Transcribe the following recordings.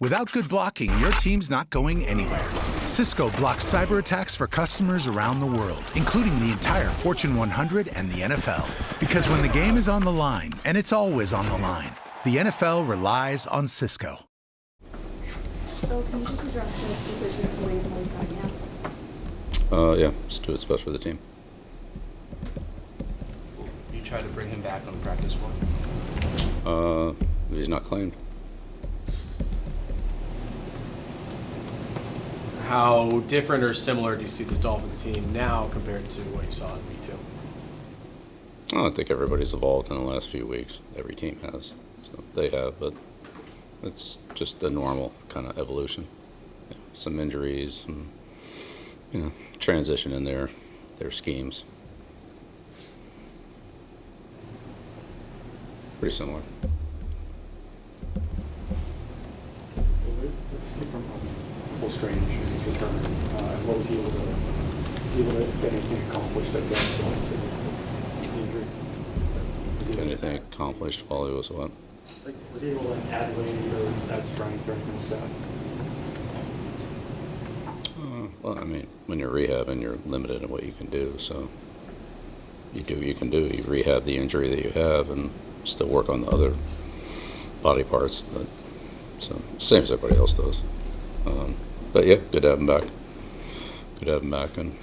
Without good blocking, your team's not going anywhere. Cisco blocks cyber attacks for customers around the world, including the entire Fortune 100 and the NFL. Because when the game is on the line, and it's always on the line, the NFL relies on Cisco. So can you just address this decision to waive the right now? Yeah, just do what's best for the team. You tried to bring him back on the practice squad? He's not claimed. How different or similar do you see the Dolphins team now compared to what you saw in week 2? I think everybody's evolved in the last few weeks. Every team has. So they have, but it's just a normal kind of evolution. Some injuries, and, transition in their schemes. Pretty similar. What did you see from Full Strange in his return? And what was he able to get anything accomplished against the injury? Anything accomplished while he was what? Like, was he able to add weight or add strength or anything like that? Well, I mean, when you're rehabbing, you're limited in what you can do. So you do what you can do. You rehab the injury that you have and still work on the other body parts. But so same as everybody else does. But yeah, good to have him back. Good to have him back, and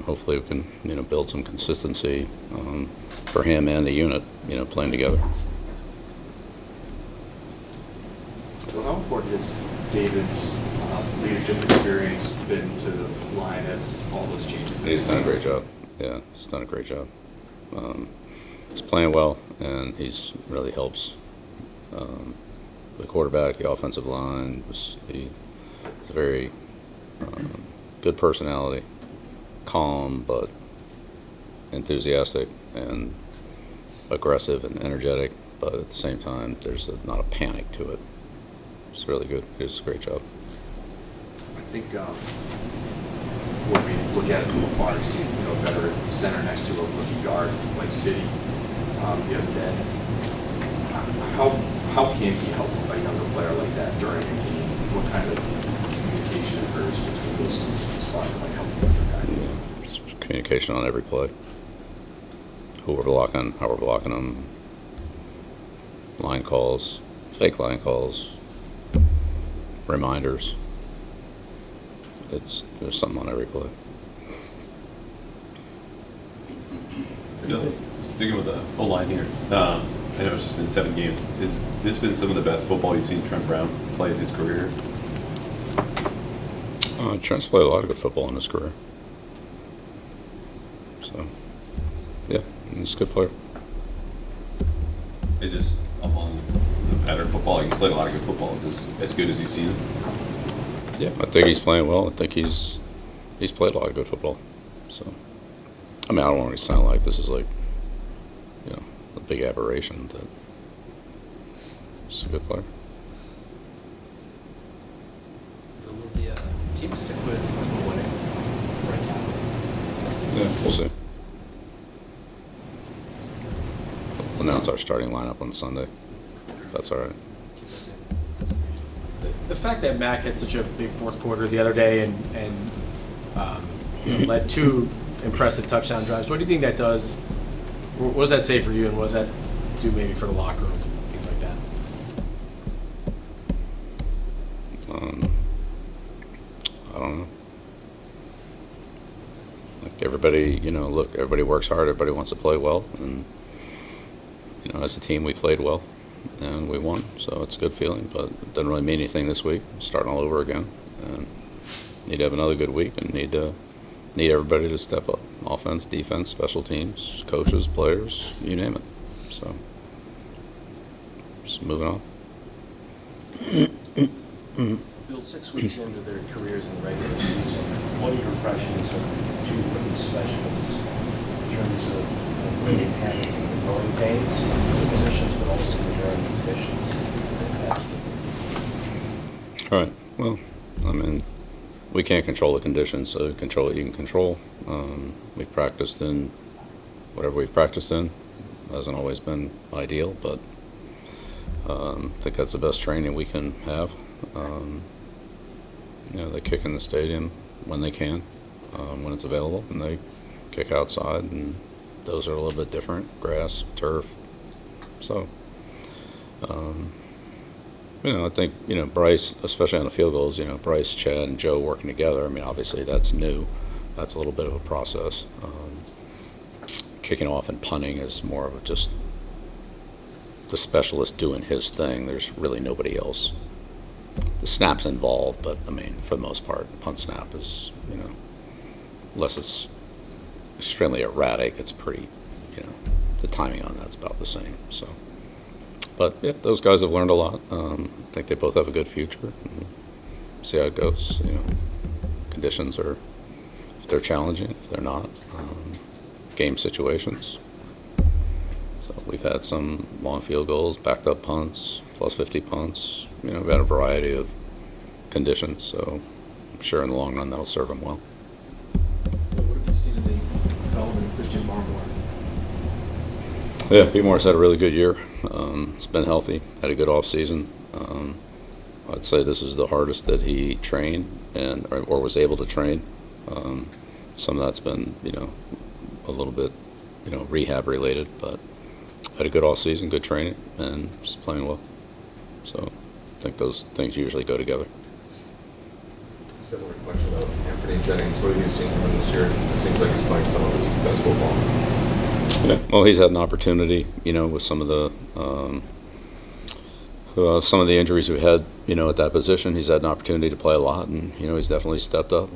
hopefully we can build some consistency for him and the unit, playing together. Well, how important has David's leadership experience been to the line as all those changes? He's done a great job. Yeah, he's done a great job. He's playing well, and he's really helps the quarterback, the offensive line. He's a very good personality, calm but enthusiastic and aggressive and energetic, but at the same time there's not a panic to it. It's really good. He does a great job. I think when we look at it from afar, you see a veteran center next to a rookie guard like City the other day. How can he help a younger player like that during a game? What kind of communication occurs between those spots that might help the younger guy? Yeah, just communication on every play. Who we're blocking, how we're blocking them, line calls, fake line calls, reminders. There's something on every play. Sticking with the O-line here, I know it's just been 7 games. Has this been some of the best football you've seen Trent Brown play in his career? Trent's played a lot of good football in his career. So, yeah, he's a good player. Is this among the pattern football? He's played a lot of good football. Is this as good as you've seen him? Yeah, I think he's playing well. I think he's played a lot of good football. So, I mean, I don't want to sound like this is like, a big aberration. That he's a good player. Will the team stick with winning right now? Yeah, we'll see. We'll announce our starting lineup on Sunday. That's all right. The fact that Mac had such a big fourth quarter the other day and led 2 impressive touchdown drives, what do you think that does? What does that say for you, and what does that do maybe for the locker room, things like that? I don't know. Like everybody, everybody works hard. Everybody wants to play well, and as a team, we played well, and we won. So it's a good feeling, but it doesn't really mean anything this week. Starting all over again, and need to have another good week, and need everybody to step up. Offense, defense, special teams, coaches, players, you name it. So, just moving on. Bill, 6 weeks into their careers in the regular season, what are your impressions of 2 rookie specialists in terms of really enhancing the growing pains of the positions, but also the growing conditions? All right. Well, I mean, we can't control the conditions, so control what you can control. We've practiced in whatever we've practiced in. Hasn't always been ideal, but I think that's the best training we can have. They kick in the stadium when they can, when it's available, and they kick outside, and those are a little bit different, grass, turf. So, I think, Bryce, especially on the field goals, Bryce, Chad, and Joe working together, I mean, obviously that's new. That's a little bit of a process. Kicking off and punting is more of just the specialist doing his thing. There's really nobody else. The snap's involved, but, I mean, for the most part, punt snap is, unless it's extremely erratic, it's pretty, the timing on that's about the same. So, but yeah, those guys have learned a lot. I think they both have a good future. And see how it goes. Conditions are, if they're challenging, if they're not, game situations. So we've had some long field goals, backed up punts, plus 50 punts. We've had a variety of conditions. So I'm sure in the long run that'll serve them well. What have you seen in the development of Christian Barmore? Yeah, B. Moore's had a really good year. He's been healthy, had a good off season. I'd say this is the hardest that he trained or was able to train. Some of that's been, a little bit, rehab related, but had a good off season, good training, and just playing well. So I think those things usually go together. Similar question about Anthony Jennings. What have you seen from him this year? It seems like he's playing some of his best football. Yeah, well, he's had an opportunity, with some of the injuries we've had, at that position. He's had an opportunity to play a lot, and he's definitely stepped up.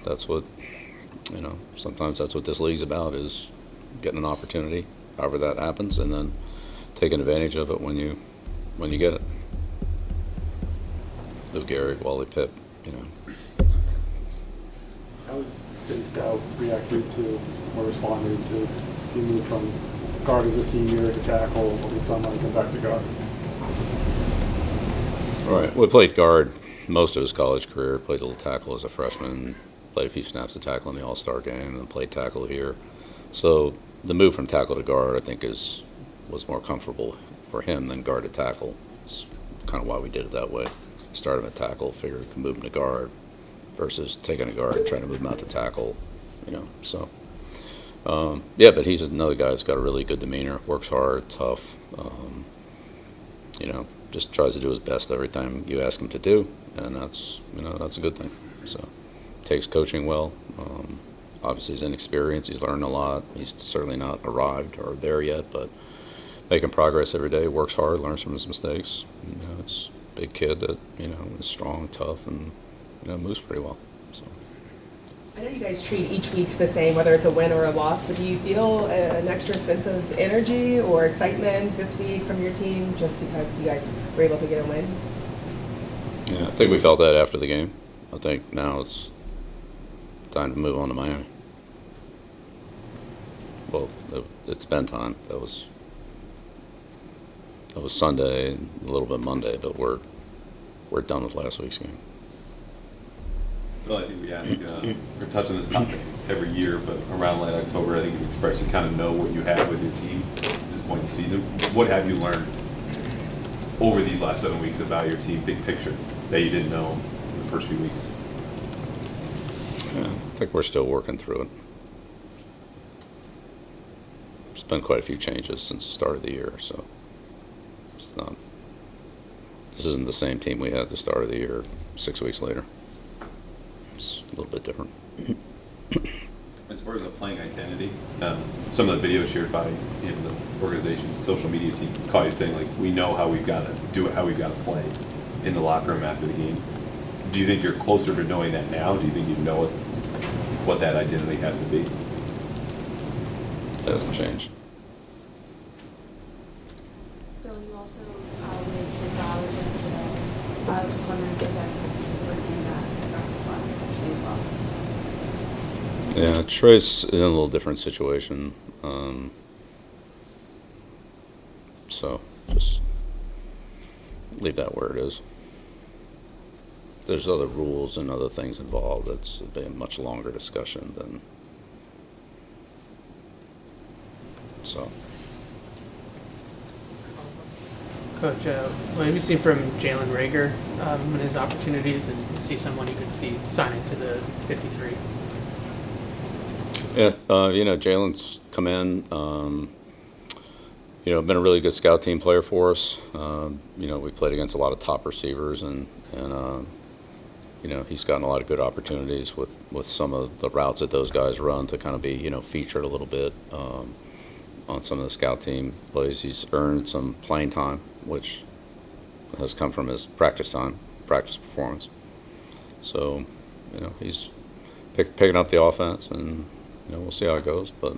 That's what, sometimes that's what this league's about, is getting an opportunity, however that happens, and then taking advantage of it when you get it. Lou Gehrig, Wally Pipp, How is City South reacting to or responding to you move from guard as a senior to tackle over the summer and come back to guard? Right. We played guard most of his college career, played a little tackle as a freshman, played a few snaps of tackle in the All-Star game, and then played tackle here. So the move from tackle to guard, I think, was more comfortable for him than guard to tackle. It's kind of why we did it that way. Start him at tackle, figured we could move him to guard, versus taking a guard, trying to move him out to tackle, so. Yeah, but he's another guy that's got a really good demeanor, works hard, tough, just tries to do his best every time you ask him to do, and that's a good thing. So takes coaching well. Obviously he's inexperienced, he's learned a lot. He's certainly not arrived or there yet, but making progress every day, works hard, learns from his mistakes. It's a big kid that, is strong, tough, and, moves pretty well. So. I know you guys treat each week the same, whether it's a win or a loss, but do you feel an extra sense of energy or excitement this week from your team just because you guys were able to get a win? Yeah, I think we felt that after the game. I think now it's time to move on to Miami. Well, it's been time. That was Sunday and a little bit Monday, but we're done with last week's game. Well, I think we ask, we're touching this topic every year, but around late October, I think you express you kind of know what you have with your team at this point in the season. What have you learned over these last 7 weeks about your team, big picture, that you didn't know in the first few weeks? Yeah, I think we're still working through it. There's been quite a few changes since the start of the year, so this isn't the same team we had at the start of the year 6 weeks later. It's a little bit different. As far as a playing identity, some of the videos shared by the organization's social media team caught you saying, like, we know how we've got to do it, how we've got to play in the locker room after the game. Do you think you're closer to knowing that now? Do you think you know what that identity has to be? It hasn't changed. Bill, you also made your college yesterday. I was just wondering if that working that practice one as well. Yeah, Trey's in a little different situation. So just leave that where it is. There's other rules and other things involved. It's been a much longer discussion than so. Coach, what have you seen from Jalen Rager in his opportunities, and is he someone you could see sign into the 53? Yeah, Jalen's come in. Been a really good scout team player for us. We played against a lot of top receivers, and he's gotten a lot of good opportunities with some of the routes that those guys run to kind of be, featured a little bit on some of the scout team plays. He's earned some playing time, which has come from his practice performance. So, he's picking up the offense, and we'll see how it goes. But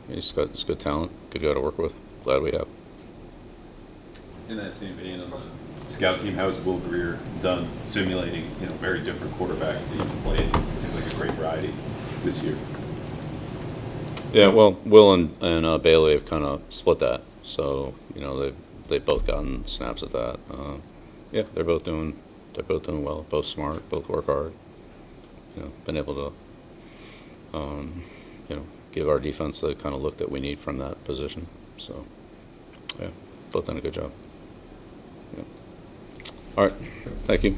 he's got good talent, good guy to work with. Glad we have. In that same vein, on the scout team, how has Will Greer done simulating, very different quarterbacks that you can play? It seems like a great variety this year. Yeah, well, Will and Bailey have kind of split that, so they've both gotten snaps at that. Yeah, they're both doing well. Both smart, both work hard. Been able to give our defense the kind of look that we need from that position. So yeah, both done a good job. Yeah. All right, thank you.